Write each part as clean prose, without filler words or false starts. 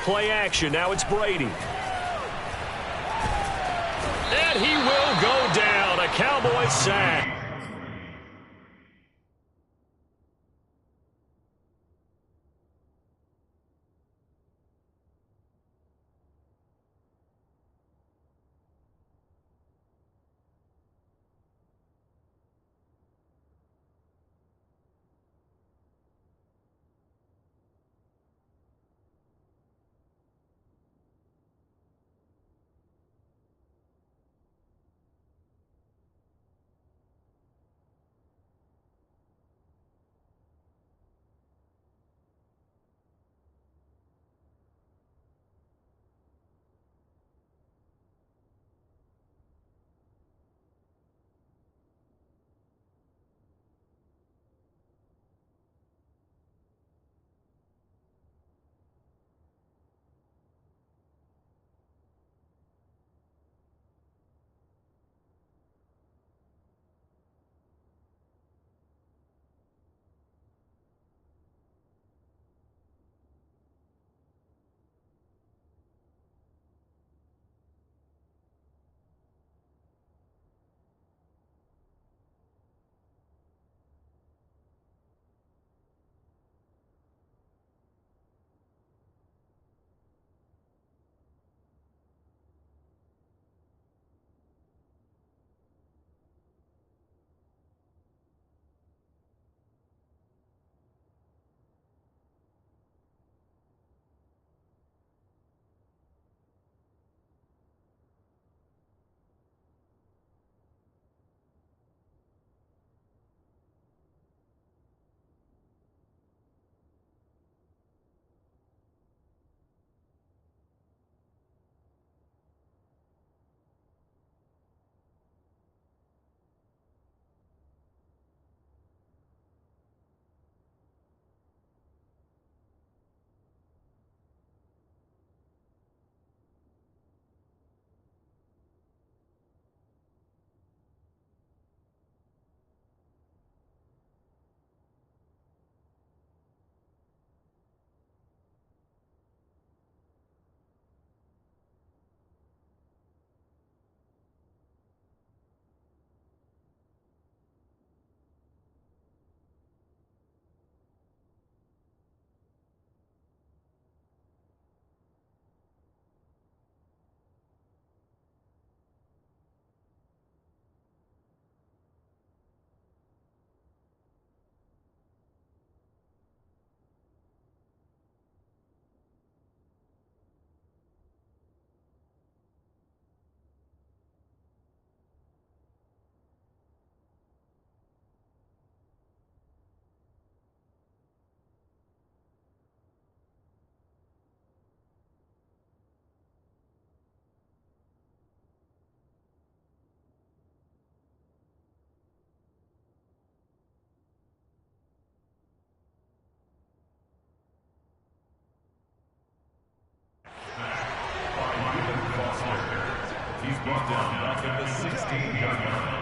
play action. Now it's Brady. And he will go down. A Cowboys sack. He's brought down back at the 16-yard line.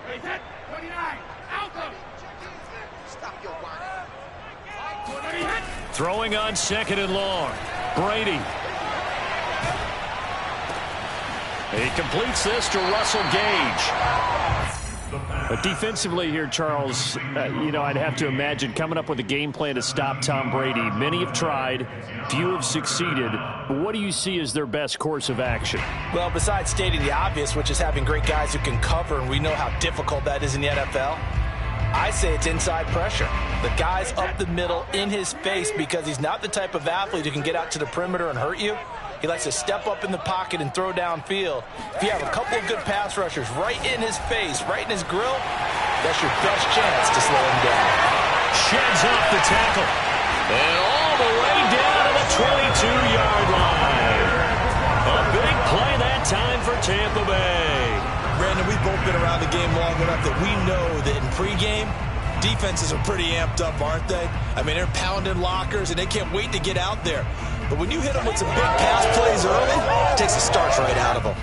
Reset, 29, out them. Stop your whining. Throwing on second and long. Brady. He completes this to Russell Gage. But defensively here, Charles, I'd have to imagine coming up with a game plan to stop Tom Brady. Many have tried, few have succeeded. But what do you see as their best course of action? Well, besides stating the obvious, which is having great guys who can cover, and we know how difficult that is in the NFL, I say it's inside pressure. The guy's up the middle in his face because he's not the type of athlete who can get out to the perimeter and hurt you. He likes to step up in the pocket and throw downfield. If you have a couple of good pass rushers right in his face, right in his grill, that's your best chance to slow him down. Sheds off the tackle. And all the way down to the 22-yard line. A big play that time for Tampa Bay. Brandon, we've both been around the game long enough that we know that in pregame, Defenses are pretty amped up, aren't they? I mean, they're pounding lockers, and they can't wait to get out there. But when you hit them with some big pass plays early, it takes the starch right out of them.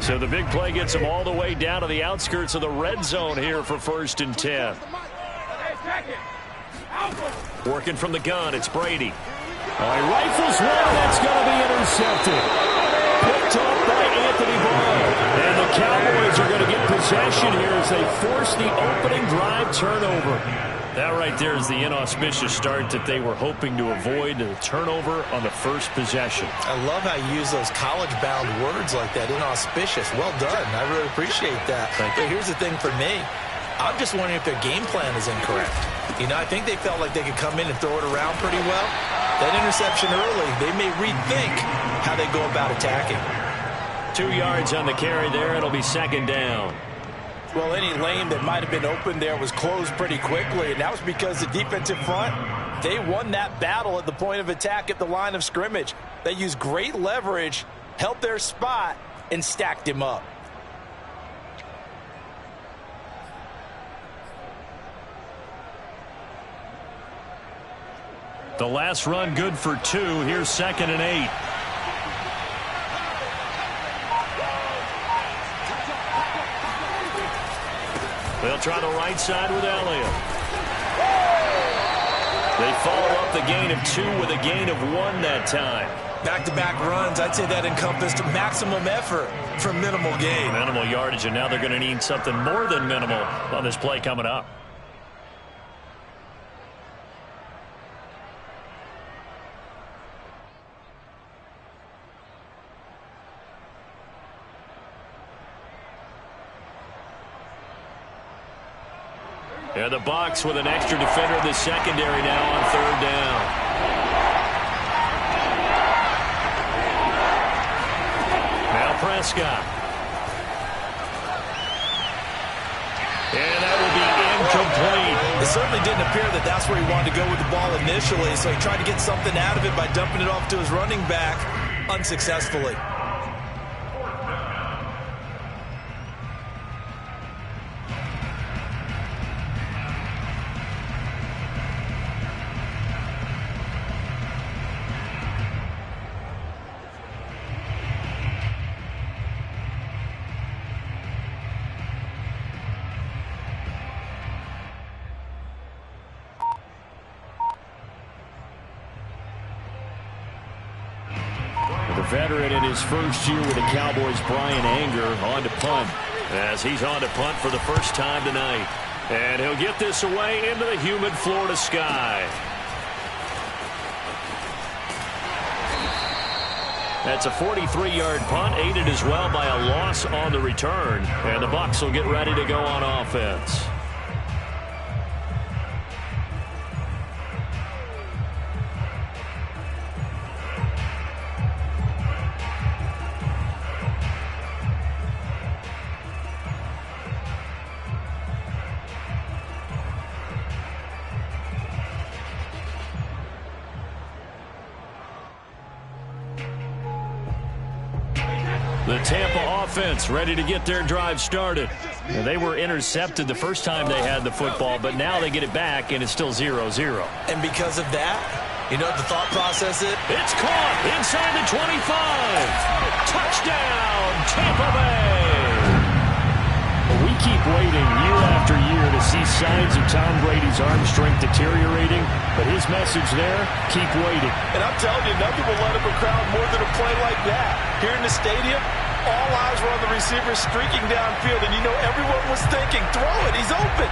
So the big play gets them all the way down to the outskirts of the red zone here for 1st and 10. Working from the gun, it's Brady. He rifles one, that's going to be intercepted. Picked off by Anthony Barr. And the Cowboys are going to get possession here as they force the opening drive turnover. That right there is the inauspicious start that they were hoping to avoid, the turnover on the first possession. I love how you use those college-bound words like that, inauspicious. Well done. I really appreciate that. But here's the thing for me. I'm just wondering if their game plan is incorrect. You know, I think they felt like they could come in and throw it around pretty well. That interception early, they may rethink how they go about attacking. 2 yards on the carry there. It'll be 2nd down. Well, any lane that might have been open there was closed pretty quickly, and that was because the defensive front, they won that battle at the point of attack at the line of scrimmage. They used great leverage, held their spot, and stacked him up. The last run good for 2. Here's 2nd and 8. They'll try the right side with Elliott. They follow up the gain of 2 with a gain of 1 that time. Back-to-back runs, I'd say that encompassed maximum effort for minimal gain. Minimal yardage, and now they're going to need something more than minimal on this play coming up. And the Bucs with an extra defender in the secondary now on 3rd down. Now Prescott. And that will be incomplete. It certainly didn't appear that that's where he wanted to go with the ball initially, so he tried to get something out of it by dumping it off to his running back unsuccessfully. Veteran in his first year with the Cowboys, Brian Anger, on to punt. As he's on to punt for the first time tonight. And he'll get this away into the humid Florida sky. That's a 43-yard punt, aided as well by a loss on the return. And the Bucs will get ready to go on offense. The Tampa offense ready to get their drive started. Now, they were intercepted the first time they had the football, but now they get it back, and it's still 0-0. And because of that, you know what the thought process is? It's caught inside the 25. Touchdown, Tampa Bay. We keep waiting year after year to see signs of Tom Brady's arm strength deteriorating, but his message there, keep waiting. And I'm telling you, nothing will let him a crowd more than a play like that. Here in the stadium, all eyes were on the receiver streaking downfield, and you know everyone was thinking, throw it, he's open.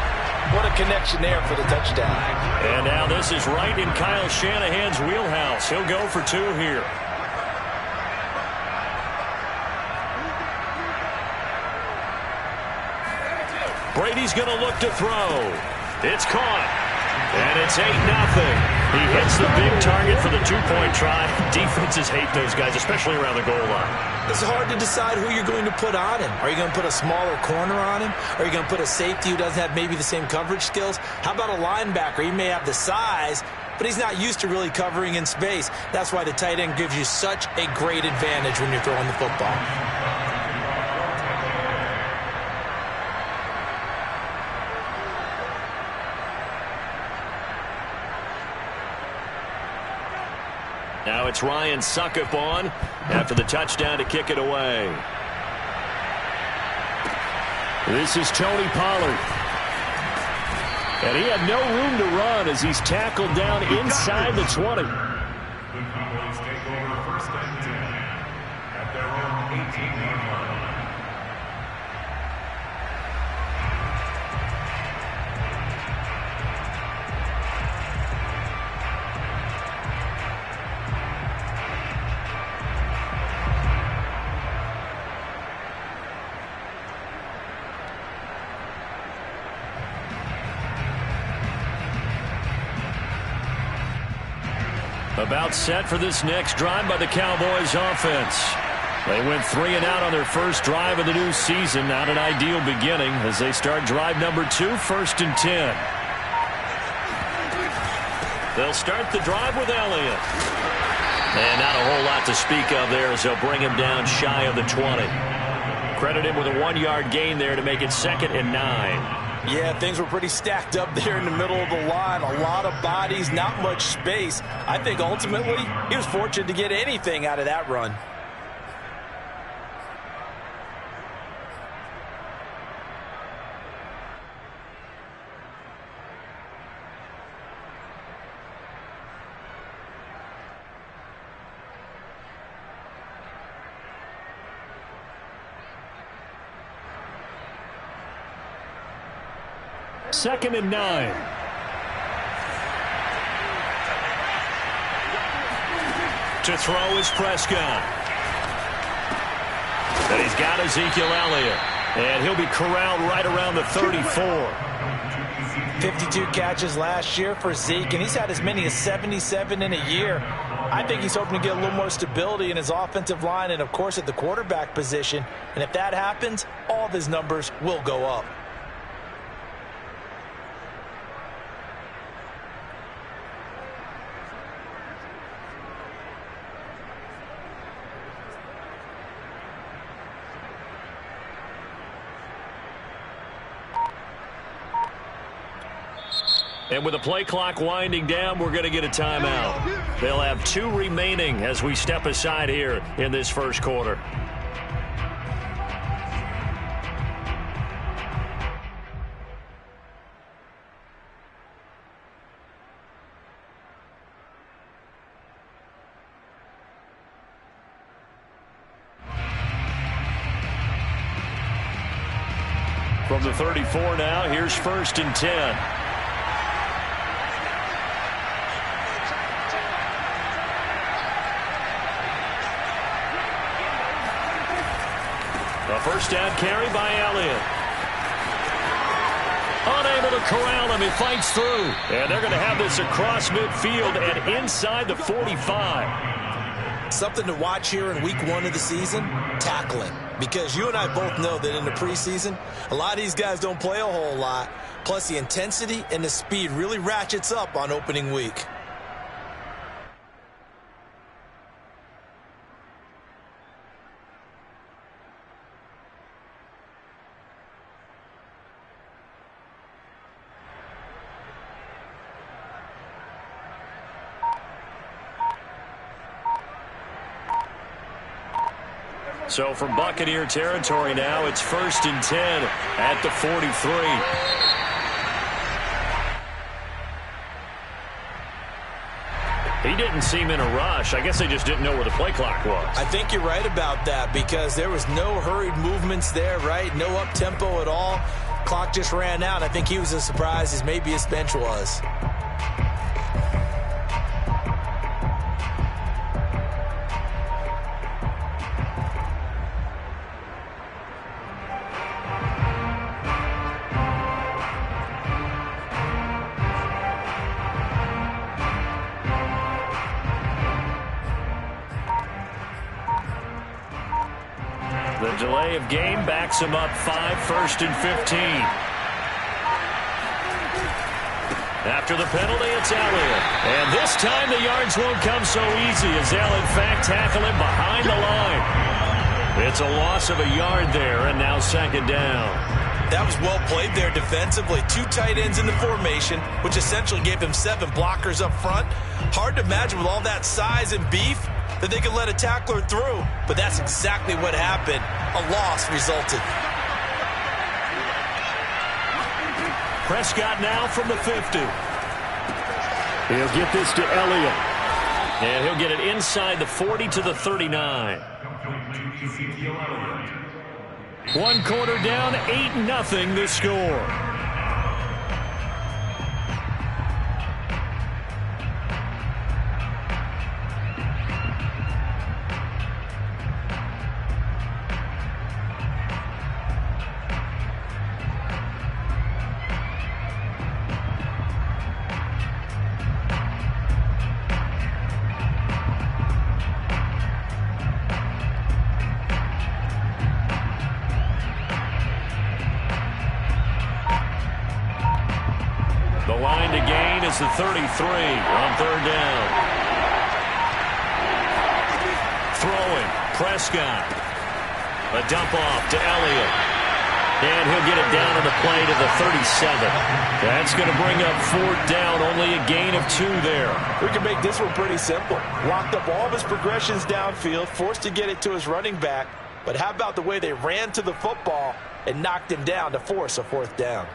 What a connection there for the touchdown. And now this is right in Kyle Shanahan's wheelhouse. He'll go for 2 here. Brady's going to look to throw. It's caught. And it's 8-0. He hits the big target for the 2-point try. Defenses hate those guys, especially around the goal line. It's hard to decide who you're going to put on him. Are you going to put a smaller corner on him? Are you going to put a safety who doesn't have maybe the same coverage skills? How about a linebacker? He may have the size, but he's not used to really covering in space. That's why the tight end gives you such a great advantage when you're throwing the football. Now it's Ryan Suckup on after the touchdown to kick it away. This is Tony Pollard. And he had no room to run as he's tackled down inside the 20. The Cowboys take over 1st and 10 at their own 18-yard line. About set for this next drive by the Cowboys offense. They went 3 and out on their first drive of the new season. Not an ideal beginning as they start drive number 2, 1st and 10. They'll start the drive with Elliott. And not a whole lot to speak of there as they'll bring him down shy of the 20. Credit him with a 1-yard gain there to make it 2nd and 9. Yeah, things were pretty stacked up there in the middle of the line. A lot of bodies, not much space. I think ultimately he was fortunate to get anything out of that run. Second and 9. To throw is Prescott. And he's got Ezekiel Elliott. And he'll be corralled right around the 34. 52 catches last year for Zeke, and he's had as many as 77 in a year. I think he's hoping to get a little more stability in his offensive line and, of course, at the quarterback position. And if that happens, all of his numbers will go up. And with the play clock winding down, we're going to get a timeout. They'll have 2 remaining as we step aside here in this first quarter. From the 34 now, here's 1st and 10. A first down carry by Elliott. Unable to corral him. He fights through. And they're going to have this across midfield and inside the 45. Something to watch here in week 1 of the season, tackling. Because you and I both know that in the preseason, a lot of these guys don't play a whole lot. Plus the intensity and the speed really ratchets up on opening week. So from Buccaneer territory now, it's 1st and 10 at the 43. He didn't seem in a rush. I guess they just didn't know where the play clock was. I think you're right about that because there was no hurried movements there, right? No up-tempo at all. Clock just ran out. I think he was as surprised as maybe his bench was. The delay of game backs him up 5, 1st and 15. After the penalty, it's Elliott. And this time the yards won't come so easy as they'll in fact tackle him behind the line. It's a loss of a yard there, and now 2nd down. That was well played there defensively. 2 tight ends in the formation, which essentially gave them 7 blockers up front. Hard to imagine with all that size and beef that they could let a tackler through, but that's exactly what happened. A loss resulted. Prescott now from the 50. He'll get this to Elliott. And he'll get it inside the 40 to the 39. One quarter down, 8-0 the score. The line to gain is the 33 on third down. Throwing, Prescott. A dump off to Elliott. And he'll get it down on the play to the 37. That's going to bring up fourth down, only a gain of 2 there. We can make this one pretty simple. Locked up all of his progressions downfield, forced to get it to his running back. But how about the way they ran to the football and knocked him down to force a fourth down?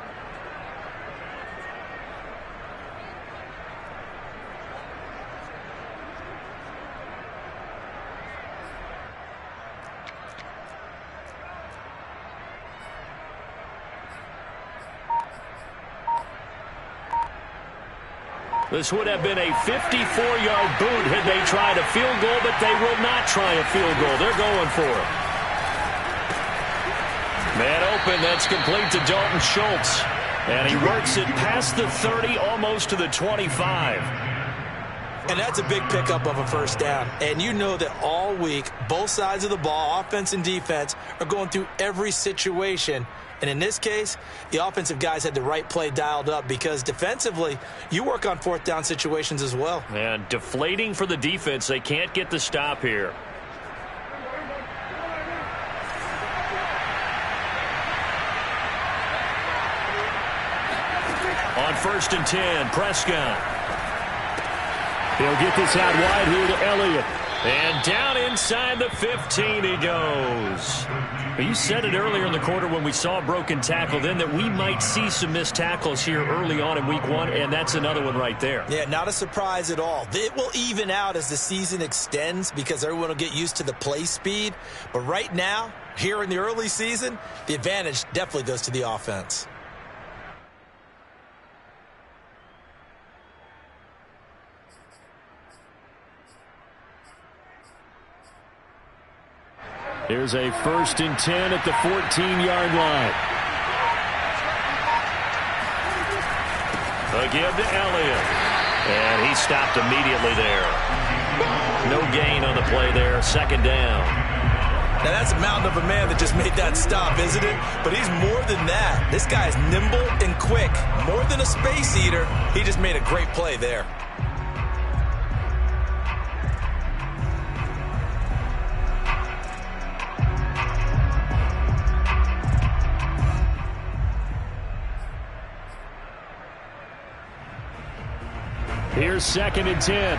This would have been a 54-yard boot had they tried a field goal, but they will not try a field goal. They're going for it. Man open, that's complete to Dalton Schultz. And he works it past the 30, almost to the 25. And that's a big pickup of a first down. And you know that all week, both sides of the ball, offense and defense, are going through every situation. And in this case, the offensive guys had the right play dialed up because defensively, you work on fourth down situations as well. And deflating for the defense. They can't get the stop here. On 1st and 10, Prescott. He'll get this out wide here to Elliott. And down inside the 15 he goes. You said it earlier in the quarter when we saw a broken tackle then that we might see some missed tackles here early on in week 1, and that's another one right there. Yeah, not a surprise at all. It will even out as the season extends because everyone will get used to the play speed. But right now, here in the early season, the advantage definitely goes to the offense. Here's a 1st and 10 at the 14-yard line. A give to Elliott. And he stopped immediately there. No gain on the play there. 2nd down. Now that's a mountain of a man that just made that stop, isn't it? But he's more than that. This guy is nimble and quick. More than a space eater. He just made a great play there. Here's 2nd and 10.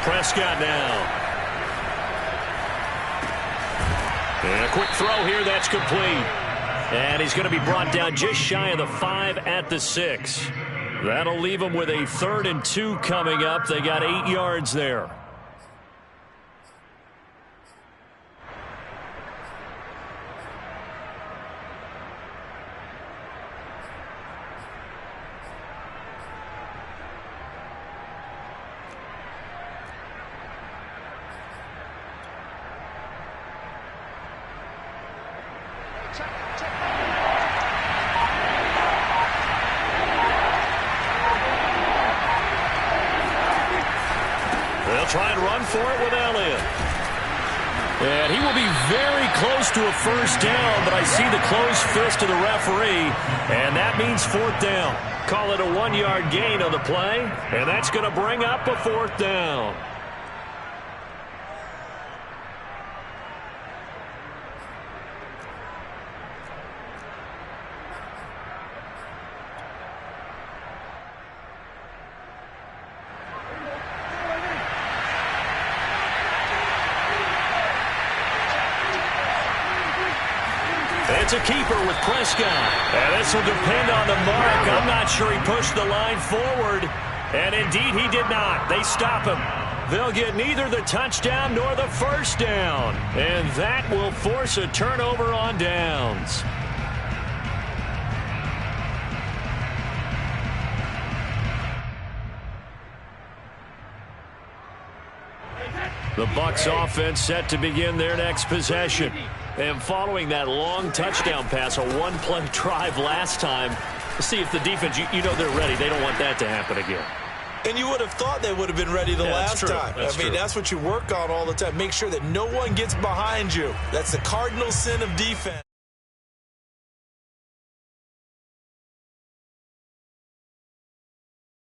Prescott now. And a quick throw here, that's complete. And he's going to be brought down just shy of the 5 at the 6. That'll leave him with a 3rd and 2 coming up. They got 8 yards there. They'll try and run for it with Elliott. And he will be very close to a first down, but I see the closed fist of the referee, and that means 4th down. Call it a 1-yard gain on the play, and that's going to bring up a 4th down. It's a keeper with Prescott. And this will depend on the mark. I'm not sure he pushed the line forward. And indeed, he did not. They stop him. They'll get neither the touchdown nor the first down. And that will force a turnover on downs. The Bucs offense set to begin their next possession. And following that long touchdown pass, a one-play drive last time, to see if the defense, you know they're ready. They don't want that to happen again. And you would have thought they would have been ready the last time. That's what you work on all the time. Make sure that no one gets behind you. That's the cardinal sin of defense.